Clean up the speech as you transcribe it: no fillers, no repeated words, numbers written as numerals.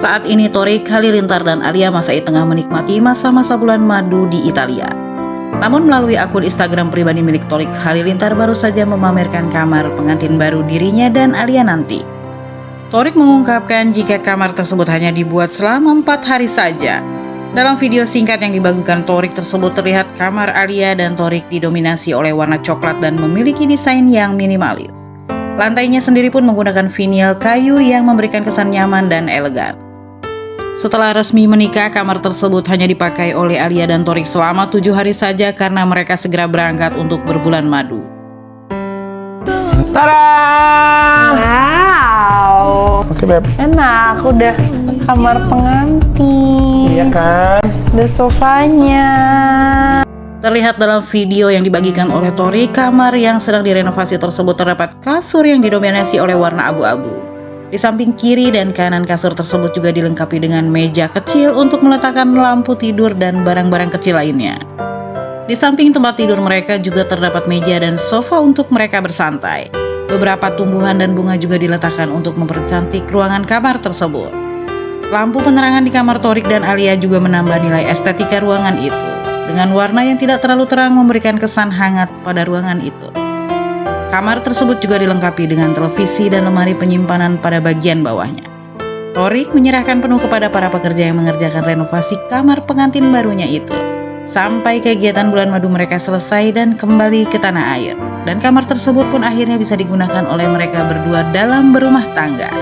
Saat ini Thorik, Halilintar, dan Alia Masai tengah menikmati masa-masa bulan madu di Italia. Namun melalui akun Instagram pribadi milik Thorik, Halilintar baru saja memamerkan kamar pengantin baru dirinya dan Alia nanti. Thorik mengungkapkan jika kamar tersebut hanya dibuat selama 4 hari saja. Dalam video singkat yang dibagikan Thorik tersebut terlihat kamar Alia dan Thorik didominasi oleh warna coklat dan memiliki desain yang minimalis. Lantainya sendiri pun menggunakan vinil kayu yang memberikan kesan nyaman dan elegan. Setelah resmi menikah, kamar tersebut hanya dipakai oleh Alia dan Thorik selama 7 hari saja karena mereka segera berangkat untuk berbulan madu. Tada! Wow. Oke, Beb. Enak, udah kamar pengantin. Iya kan? Ada sofanya. Terlihat dalam video yang dibagikan oleh Thorik, kamar yang sedang direnovasi tersebut terdapat kasur yang didominasi oleh warna abu-abu. Di samping kiri dan kanan kasur tersebut juga dilengkapi dengan meja kecil untuk meletakkan lampu tidur dan barang-barang kecil lainnya. Di samping tempat tidur mereka juga terdapat meja dan sofa untuk mereka bersantai. Beberapa tumbuhan dan bunga juga diletakkan untuk mempercantik ruangan kamar tersebut. Lampu penerangan di kamar Thorik dan Alia juga menambah nilai estetika ruangan itu. Dengan warna yang tidak terlalu terang memberikan kesan hangat pada ruangan itu. Kamar tersebut juga dilengkapi dengan televisi dan lemari penyimpanan pada bagian bawahnya. Thorik menyerahkan penuh kepada para pekerja yang mengerjakan renovasi kamar pengantin barunya itu. Sampai kegiatan bulan madu mereka selesai dan kembali ke tanah air. Dan kamar tersebut pun akhirnya bisa digunakan oleh mereka berdua dalam berumah tangga.